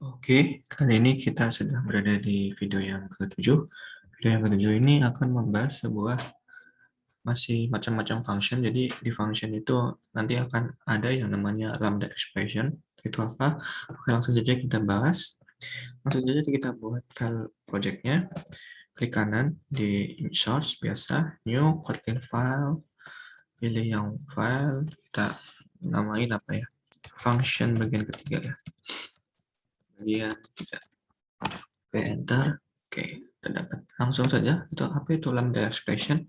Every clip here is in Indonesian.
Oke, kali ini kita sudah berada di video yang ke-7. Video yang ke-7 ini akan membahas sebuah masih macam-macam function. Jadi di function itu nanti akan ada yang namanya lambda expression. Itu apa? Oke, langsung saja kita bahas. Langsung saja kita buat file projectnya. Klik kanan di source biasa, new, Kotlin file, pilih yang file, kita namain apa ya? Function bagian ketiga ya. Bagian 3. Oke, enter. Oke, kita dapat. Langsung saja, itu apa itu lambda expression?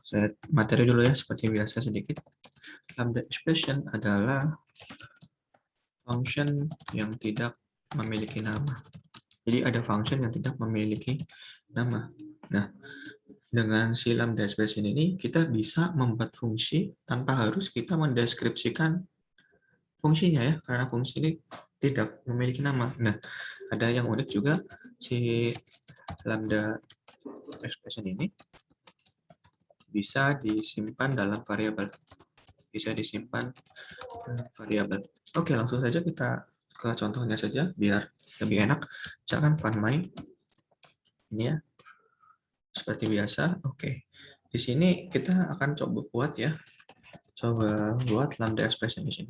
Saya materi dulu ya, seperti biasa sedikit. Lambda expression adalah function yang tidak memiliki nama. Jadi ada function yang tidak memiliki nama. Nah, dengan si lambda expression ini, kita bisa membuat fungsi tanpa harus kita mendeskripsikan fungsinya ya, karena fungsi ini tidak memiliki nama. Nah, ada yang unik juga, si lambda expression ini bisa disimpan dalam variabel. Bisa disimpan dalam variabel. Oke, langsung saja kita ke contohnya saja biar lebih enak. Misalkan funMy ini ya, seperti biasa. Oke, di sini kita akan coba buat ya, coba buat lambda expression di sini.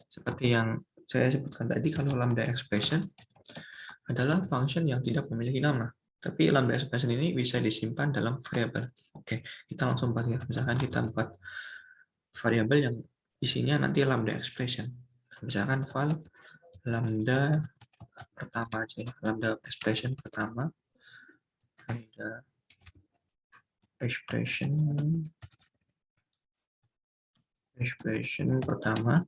Seperti yang saya sebutkan tadi, kalau lambda expression adalah function yang tidak memiliki nama. Tapi lambda expression ini bisa disimpan dalam variabel. Oke, kita langsung buat ya. Misalkan kita buat variabel yang isinya nanti lambda expression. Misalkan file lambda pertama aja ya. Lambda expression pertama. Lambda expression pertama.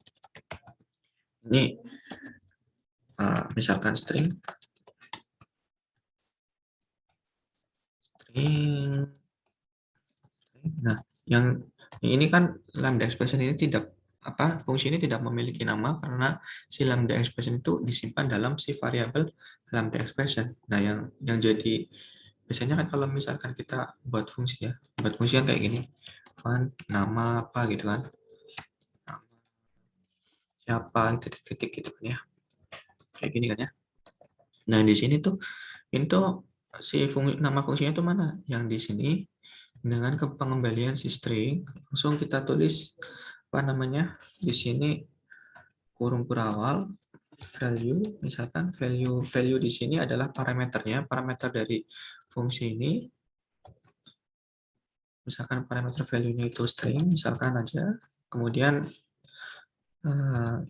Ini misalkan string. Nah, yang ini kan lambda expression ini tidak fungsi ini tidak memiliki nama karena si lambda expression itu disimpan dalam si variabel lambda expression. Nah, yang jadi biasanya kan kalau misalkan kita buat fungsi ya, buat fungsi yang kayak gini, fun nama apa gitu kan, nama siapa titik-titik gitu kan ya, kayak gini kan ya. Nah, di sini tuh ini tuh si nama fungsinya itu mana? Yang di sini dengan pengembalian si string langsung kita tulis apa namanya di sini kurung berawal value, misalkan value di sini adalah parameternya, parameter dari fungsi ini, misalkan parameter value-nya itu string, misalkan aja, kemudian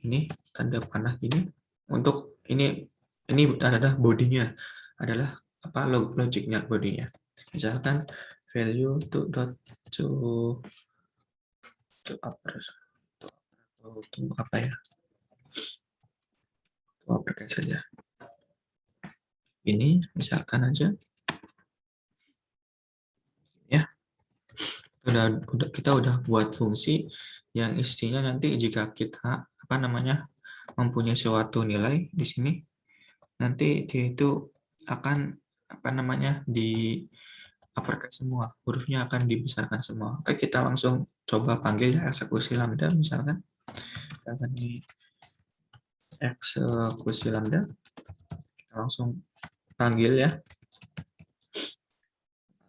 ini tanda panah ini untuk ini adalah bodinya, adalah apa logiknya bodinya, misalkan value to apa ya, uppercase saja. Ini misalkan aja ya, kita udah buat fungsi yang isinya nanti jika kita apa namanya mempunyai suatu nilai di sini, nanti dia itu akan apa namanya di uppercase semua, hurufnya akan dibesarkan semua. Oke, kita langsung coba panggil ya eksekusi lambda, misalkan di eksekusi lambda, kita langsung panggil ya.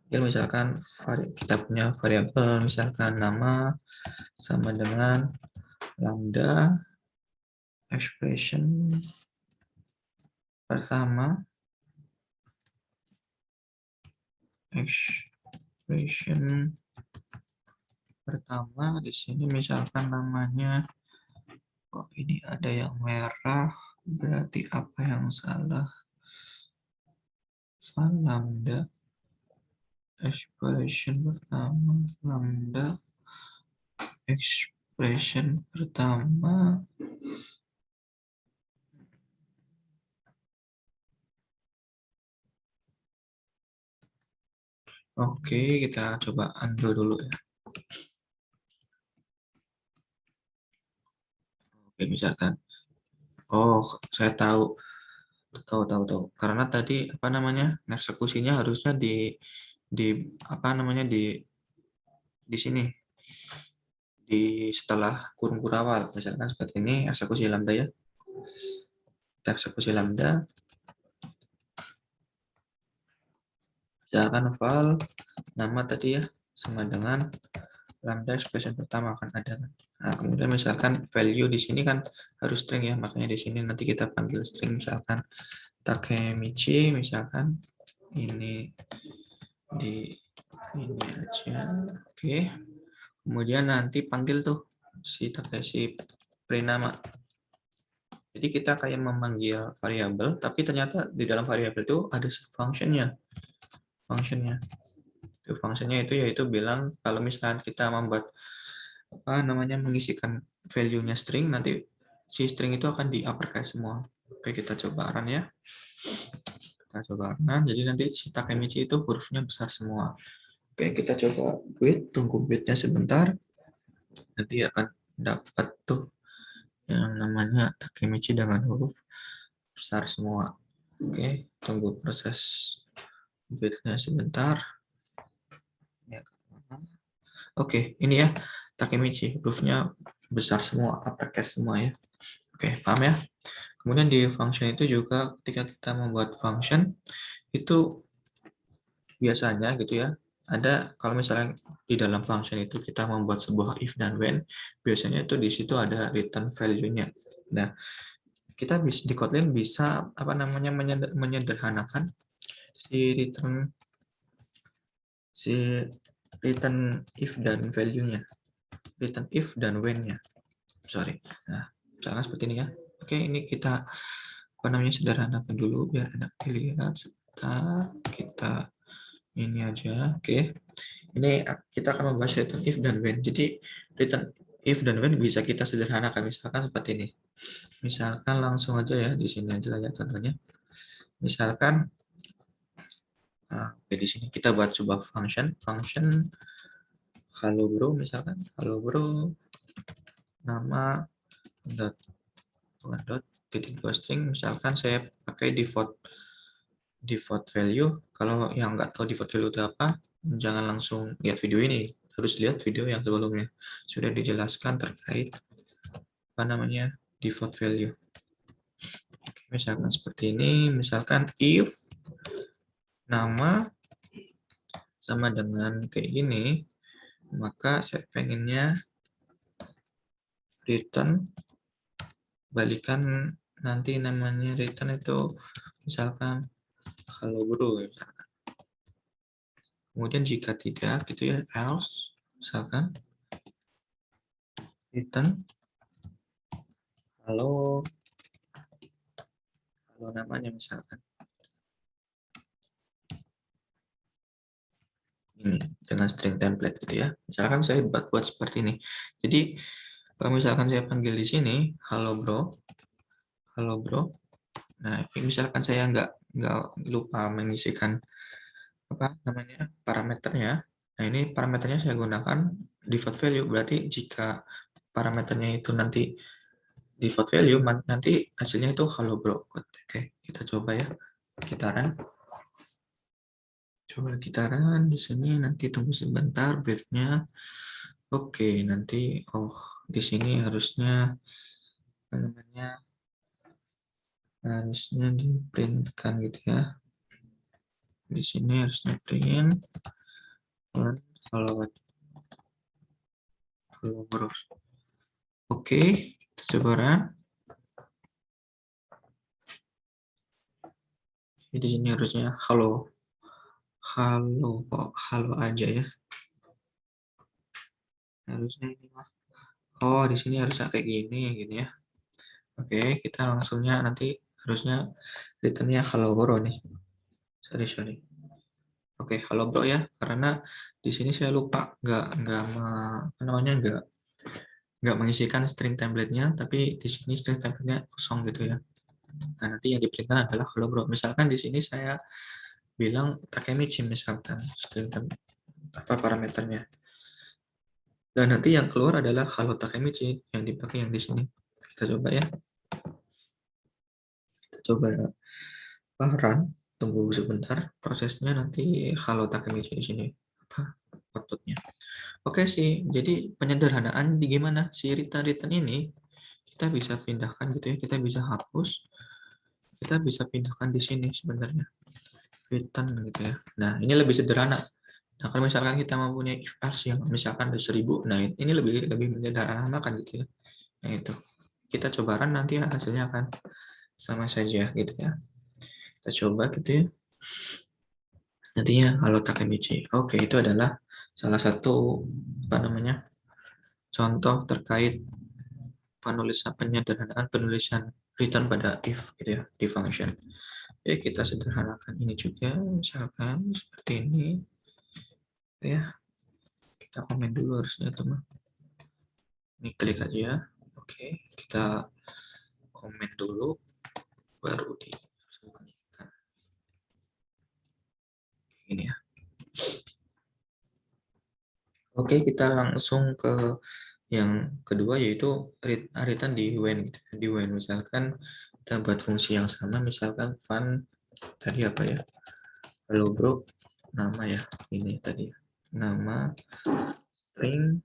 Misalkan kita punya variabel misalkan nama sama dengan lambda expression pertama, di sini misalkan namanya, kok ini ada yang merah, berarti apa yang salah? Lambda expression pertama, lambda expression pertama. Oke, kita coba undo dulu ya. Oke, misalkan, oh saya tahu. Karena tadi apa namanya eksekusinya harusnya di apa namanya di sini di setelah kurung kurawal, misalkan seperti ini eksekusi lambda ya. kita eksekusi lambda, misalkan val nama tadi ya sama dengan lambda expression pertama akan ada. Nah, kemudian misalkan value di sini kan harus string ya, makanya di sini nanti kita panggil string, misalkan Takemichi, misalkan ini di ini aja, oke. Kemudian nanti panggil tuh si Prinama. Jadi kita kayak memanggil variabel, tapi ternyata di dalam variabel itu ada functionnya. Itu functionnya itu yaitu bilang kalau misalkan kita membuat mengisikan value-nya string, nanti si string itu akan di uppercase semua. Oke, kita coba run ya. Kita coba run, jadi nanti si Takemichi itu hurufnya besar semua. Oke, kita coba wait, tunggu wait-nya sebentar. Nanti akan dapat tuh yang namanya Takemichi dengan huruf besar semua. Oke, tunggu proses wait-nya sebentar. Oke, ini ya Takemichi, hurufnya besar semua, uppercase semua ya. Oke, paham ya? Kemudian di function itu juga ketika kita membuat function itu biasanya gitu ya, ada kalau misalnya di dalam function itu kita membuat sebuah if dan when, biasanya itu di situ ada return value-nya. Nah, kita bisa di Kotlin bisa menyederhanakan si return if dan value-nya, return if dan when-nya. Sorry. Nah, misalkan seperti ini ya. Oke, ini kita sederhanakan dulu biar enak dilihat. Sebentar, kita ini aja. Oke. Ini kita akan membahas return if dan when. Jadi return if dan when bisa kita sederhanakan misalkan seperti ini. Misalkan langsung aja ya di sini aja ya contohnya. Misalkan di sini kita buat sebuah function hello bro, misalkan hello bro nama titik dua string, misalkan saya pakai default value. Kalau yang nggak tahu default value itu apa, jangan langsung lihat video ini, harus lihat video yang sebelumnya, sudah dijelaskan terkait default value. Oke, misalkan seperti ini, misalkan if nama sama dengan kayak gini, maka saya pengennya return balikan nanti namanya return itu misalkan hello bro misalkan. Kemudian jika tidak gitu ya, else misalkan return halo namanya misalkan ini dengan string template gitu ya. Misalkan saya buat seperti ini. Jadi kalau misalkan saya panggil di sini halo bro. Nah, misalkan saya nggak lupa mengisikan parameternya. Nah, ini parameternya saya gunakan default value. Berarti jika parameternya itu nanti default value, nanti hasilnya itu hello bro. Oke, kita coba ya. Kita run. Coba kita run di sini, nanti tunggu sebentar breath-nya. Oke, nanti di sini harusnya harusnya di-print-kan gitu ya. Di sini harusnya print hello bro. Oke, kita coba run. Di sini harusnya halo aja ya. Harusnya ini mah. Di sini harusnya kayak gini ya. Oke, kita langsungnya nanti harusnya returnnya halo bro nih. Sorry. Oke, halo bro ya, karena di sini saya lupa nggak mengisikan string template-nya, tapi di sini string template-nya kosong gitu ya. Nah, nanti yang diperintahkan adalah halo bro. Misalkan di sini saya bilang Takemichi misalkan string parameternya. Dan nanti yang keluar adalah halo Takemichi yang dipakai yang di sini. Kita coba ya. Kita coba run, tunggu sebentar prosesnya, nanti halo Takemichi di sini outputnya. Oke sih, jadi penyederhanaan di gimana si return ini kita bisa pindahkan gitu ya, kita bisa hapus kita bisa pindahkan di sini sebenarnya, return gitu ya. Nah, ini lebih sederhana. Nah, kalau misalkan kita mempunyai if else yang misalkan ada 1000, nah ini lebih menyederhanakan gitu ya. Nah, itu. Kita coba run, nanti hasilnya akan sama saja gitu ya. Kita coba gitu ya. Nantinya halo Takemichi. Oke, itu adalah salah satu contoh terkait penyederhanaan penulisan return pada if gitu ya di function. Ya, kita sederhanakan ini juga, misalkan seperti ini ya. Kita komen dulu harusnya teman. Ini klik aja. Oke, kita komen dulu baru disembunyikan. Ini ya. Oke, kita langsung ke yang kedua, yaitu return di when. Di when misalkan kita buat fungsi yang sama, misalkan fun tadi apa ya, hello bro, nama ya, ini tadi nama string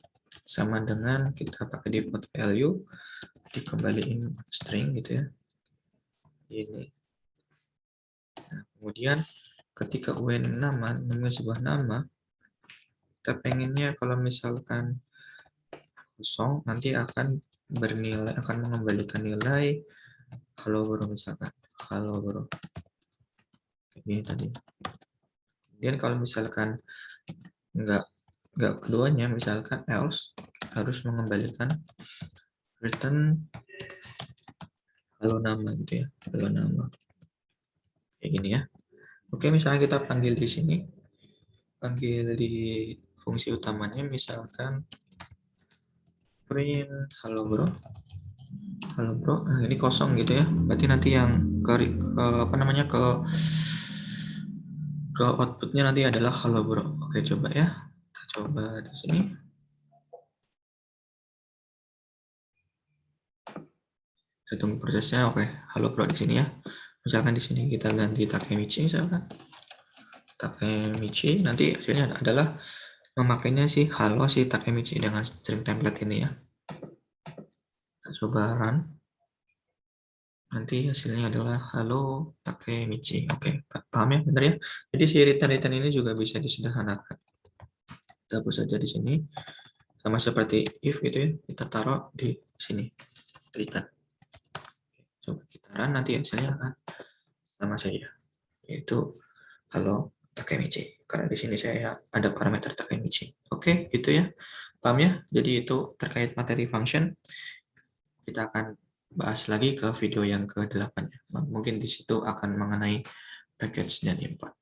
sama dengan kita pakai default value, dikembaliin string gitu ya, ini. Nah, kemudian ketika when nama namanya sebuah nama, kita pengennya kalau misalkan kosong, nanti akan mengembalikan nilai halo bro, misalkan halo bro, ini tadi. Kemudian kalau misalkan enggak keduanya, misalkan else, harus mengembalikan return halo nama gitu ya, halo nama kayak gini ya. Oke, misalnya kita panggil di sini, panggil di fungsi utamanya, misalkan print halo bro, halo bro. Nah, ini kosong gitu ya, berarti nanti yang ke outputnya nanti adalah halo bro. Oke, coba ya, kita coba di sini. Kita tunggu prosesnya. Oke, halo bro di sini ya. Misalkan di sini kita ganti Takemichi, misalkan Takemichi, nanti hasilnya adalah memakainya si halo si Takemichi dengan string template ini ya. Kita coba run. Nanti hasilnya adalah halo Takemichi. Oke, paham ya, benar ya? Jadi si return ini juga bisa disederhanakan. Kita hapus saja di sini. Sama seperti if gitu ya, kita taruh di sini return. Coba kita run, nanti hasilnya akan sama saja, yaitu halo Takemichi. Karena di sini saya ada parameter Takemichi. Oke, gitu ya. Paham ya? Jadi itu terkait materi function. Kita akan bahas lagi ke video yang ke-8. Mungkin di situ akan mengenai package dan import.